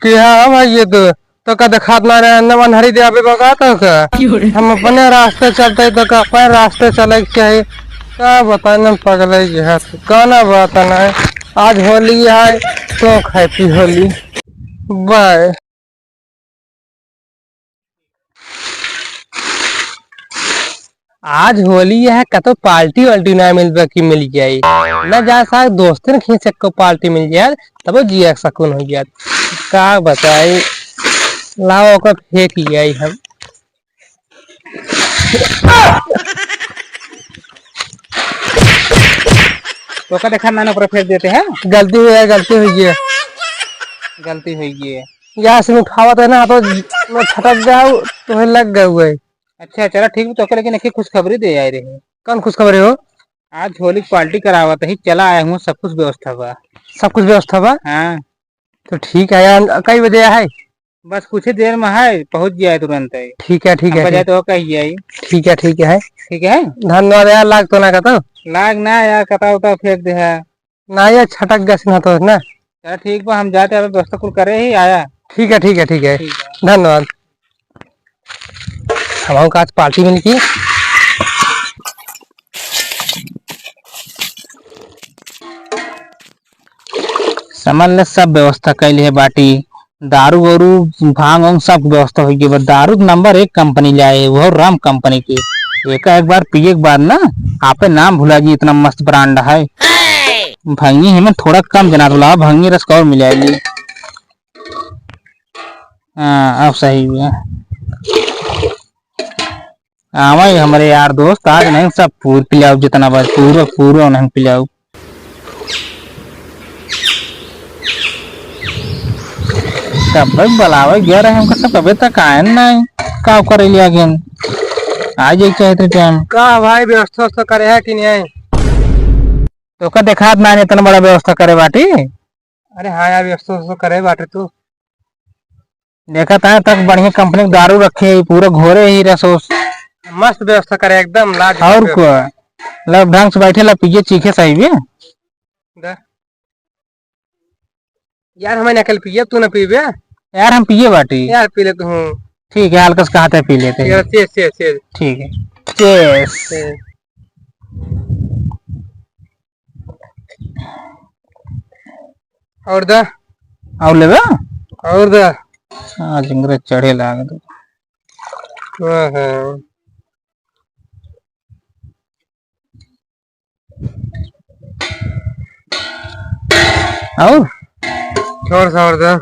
क्या भाई ये तो का दिखात ना रहे नमन हरी दे अबे बगा तो का हम अपने रास्ते चलते तो का अपने रास्ते चले के चाहिए क्या बताने पगले के है गाना बताना है। आज होली है तो हैप्पी होली बाय। आज होली है का तो पार्टी वाल्टी ना मिल जाए ना जा सा दोस्त ने खींच को पार्टी मिल जाए तब जिया सकून हो गया का बताए लाओ का फेंक लिया हम। तो का देखा मैंने ऊपर फेंक देते हैं। गलती हुई है गलती हुई है गलती हुई है। यहाँ से उठावा था ना तो मैं छटक गया तो लग गए हुए। अच्छा चलो ठीक तो लेकिन एक खुशखबरी दे आए रहे। कौन खुशखबरी हो? आज होली की पार्टी करावत ही चला आया हूँ सब कुछ व्यवस्था बा। सब कुछ व्यवस्था बा? हाँ तो ठीक है यार कई बजे है? बस कुछ ही देर में है पहुंच जाए तुरंत है। ठीक है ठीक है तो कही ठीक है ठीक है ठीक है। धन्यवाद यार लाग तो ना का तो लाग ना यार कता उता फेंक दे है ना यार छटक गया ना तो ना। चलो ठीक बा हम जाते अब व्यवस्था कुल करे ही आया। ठीक है ठीक है ठीक है धन्यवाद। हमारे आज पार्टी मिली की समझ ले सब व्यवस्था कैली है बाटी दारू वारू भांग वांग सब व्यवस्था हो गई। दारू नंबर 1 कंपनी लाए वो राम कंपनी की एक बार पिए के बाद ना आपे नाम भुला जी इतना मस्त ब्रांड है। भंगी हमें थोड़ा कम जना तो भंगी रस और मिल जाएगी। हाँ अब सही है। आवा हमारे यार दोस्त आज नहीं सब पूर पिलाओ जितना बस पूरा पूरा नहीं पिलाओ। कब बुलावे गया रहे हमको सब अबे तक आए नहीं का कर लिया गेन आज एक चाहे टाइम का भाई व्यवस्था करे है कि नहीं? तो का देखा ना इतना बड़ा व्यवस्था करे बाटी। अरे हाँ यार व्यवस्था करे बाटे तू देखा था तक बढ़िया कंपनी दारू रखे पूरा घोरे ही रसोस मस्त व्यवस्था करे एकदम लाज और को लब ढंग से बैठे ला पिए चीखे सही भी यार हमें नकल पिए तू ना पीबे यार हम पिए बाटी यार पी लेते हूँ। ठीक है हल्का से कहते पी लेते हैं। ठीक है चेस। और दा और लेबे और दा आज इंग्रेज चढ़े लाग दो। और छोड़ छोड़ दे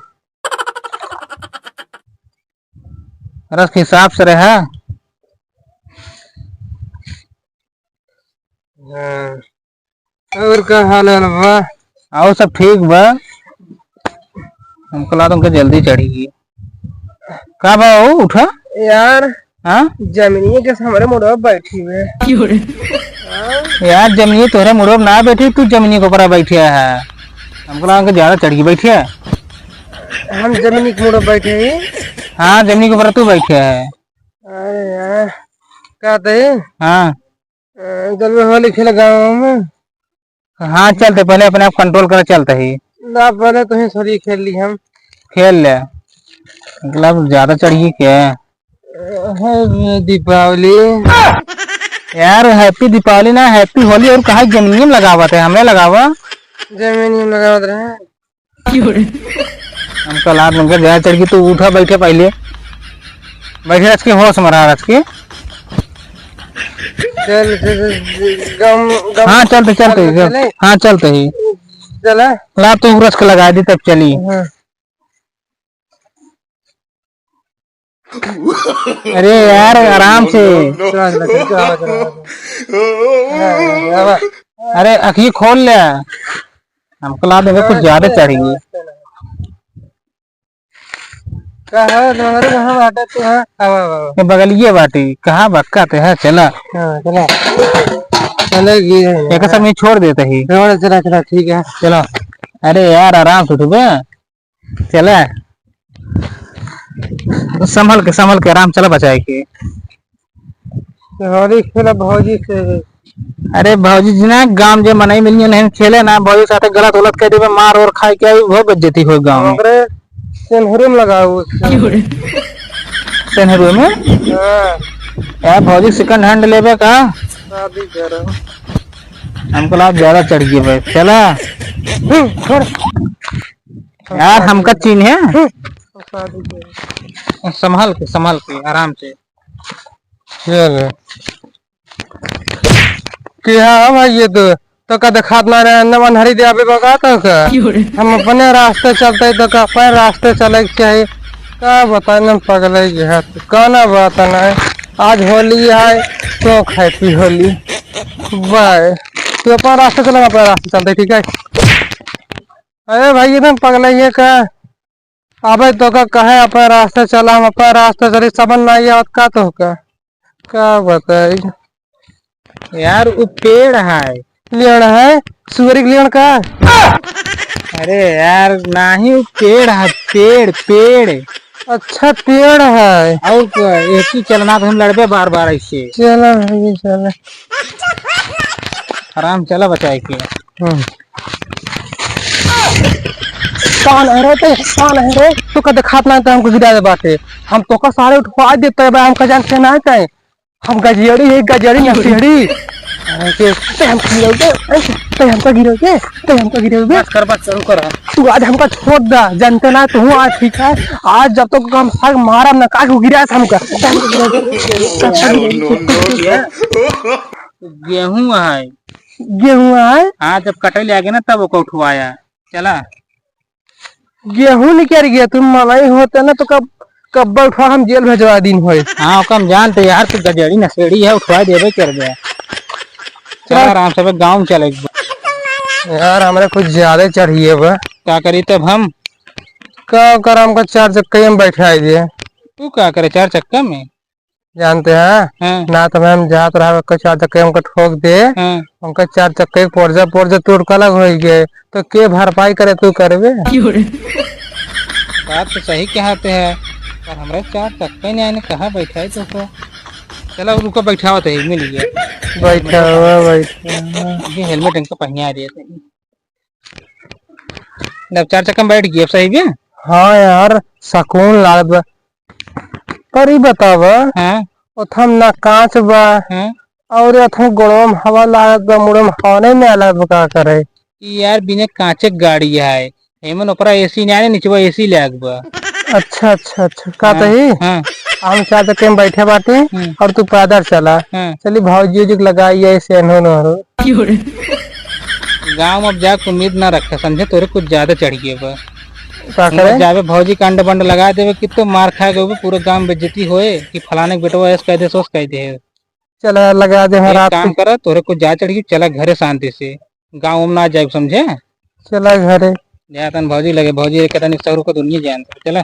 रस के हिसाब से रहा। और का हाल है बा? और सब ठीक बा हमको ला तुमको जल्दी चढ़ेगी का बा उठा यार। हाँ जमीनी के हमारे मुड़वा बैठी हुए यार जमीनी तोहरे मुड़वा ना बैठी तू जमीनी के ऊपर बैठिया है हमको लगा ज्यादा चढ़ गई बैठिया। हम जमीनी के मुड़वा बैठे ही। हाँ जमीनी के ऊपर तू बैठिया है। अरे यार कहते हाँ जब होली खेला गाँव में। हाँ चलते पहले अपने आप कंट्रोल कर चलते ही ना पहले तो ही थोड़ी खेल ली हम खेल ले मतलब ज्यादा चढ़ी क्या दीपावली। यार हैप्पी दीपावली ना हैप्पी होली और कहा जमीनी में लगावा थे हमने लगावा जमीनी में लगा रहे हम कल आप लोग ज्यादा चढ़ गई तू उठा बैठे पहले बैठे रच के होश मरा रच के। हाँ चलते चलते हाँ चलते ही चला ला तो रच के लगा दी तब चली। अरे यार आराम से अरे अखी खोल ले हमको ला देंगे कुछ ज्यादा चढ़ेगी। बगलिए बाटी कहाँ बक्का है चला चला चलेगी एक सब नहीं छोड़ देते ही चला चला ठीक है चलो। अरे यार आराम से उठे चला संभल के आराम चला बचाए के होली खेला भौजी से। अरे भौजी जी ना गांव जो मनाई मिली नहीं खेले ना भौजी साथ गलत उलट कर दे मार और खाए के वो बेइज्जती हो गांव में। सेनहरे में लगाओ। सेनहरू में हाँ, यार भौजी सेकंड हैंड लेबे का? शादी करो। हमको लाभ ज्यादा चढ़ गई भाई। चला छोड़। यार हमका चीन है। शादी करो। संभल के आराम से। चल क्या भाई ये तो का देखात ना रहे नमन हरी दे आबे बगा तो का हम अपने रास्ते चलते तो का अपने रास्ते चले के चाहिए का बता न पगले है काना बात ना आज होली है तो हैप्पी होली बाय तू अपना रास्ते चला अपना रास्ते चलते ठीक है। अरे भाई एकदम पगले ये का अबे तो का कहे अपना रास्ते चला हम अपना रास्ते चले समझ ना आया का तो का बताई यार वो पेड़ है। लेण है सुअरी के लेण का। अरे यार नहीं वो पेड़ है। पेड़ अच्छा पेड़ है। और क्या, एक ही चलना तो हम लड़बे बार बार ऐसे। चलो भाई चलो आराम चला बचाए के। कौन है रे कौन है रे तो का देखात ना हमको गिरा दे बाटे हम तो का सारे उठवा देते हैं हमका जानते ना है हम गजेड़ी नसेड़ी हमका गिरोगे बस करो कर। तू आज हमका छोड़ दा जानते ना तू आज ठीक है आज जब तक हम साग मारा ना का गिरा हमका गेहूं है। गेहूं है। हाँ जब कटैले आ गया ना तब वो उठवाया। चला गेहूं निकल गया तुम मलाई होते ना तो कब कब उठवा हम जेल भेजवा दिन हो। हाँ कम जानते यार तू गजेड़ी नशेड़ी है उठवा देवे कर गया। चल आराम से गाँव में चले। यार हमारे कुछ ज्यादा चढ़िए बा क्या करी तब हम का कर हमका 4 चक्के में बैठा दिए। तू क्या करे 4 चक्का में? जानते हैं हाँ, ना तो हम जात रहा 4 चक्के हमको ठोक दे हाँ। उनका 4 चक्के पुर्जा तोड़ अलग हो गए तो के भरपाई करे तू करबे। बात तो सही कहते हैं पर हमारे 4 चक्का नहीं आने कहाँ बैठा है तो चला रुको बैठाओ तो मिल गया। बैठा हुआ ये हेलमेट इनका पहना दिए थे। जब 4 चक्का में बैठ गए अब सही भी। हाँ यार सुकून लागत बा पर ही बताव हाँ, ओथम ना कांच बा हाँ। और अथम गोड़वा में हवा लागत बा मुड़े में हवा में अलग बा का करे यार बिना कांचे गाड़ी है हेमन ऊपर एसी नहीं आने नीचे एसी लग बा। अच्छा का तही हाँ, हम 4 चक्के में बैठे बाटे और तू पैदल चला हाँ। चली भौजी जी लगाइए से गाँव में अब जाके उम्मीद ना रखा समझे तोरे कुछ ज्यादा चढ़ गए बा। का करे जावे भौजी का अंड बंड लगा देवे कितो मार खा गए पूरे गांव में बेइज्जती होए कि फलाने के बेटवा ऐसे कह दे सोच कह दे। चला लगा दे एक रात काम करा तोरे कुछ ज्यादा चढ़ गई चला घरे शांति से गाँव में ना जाए समझे। चला घरे जातन भौजी लगे भौजी कहता नहीं 100 रुपये दुनिया जानते चला।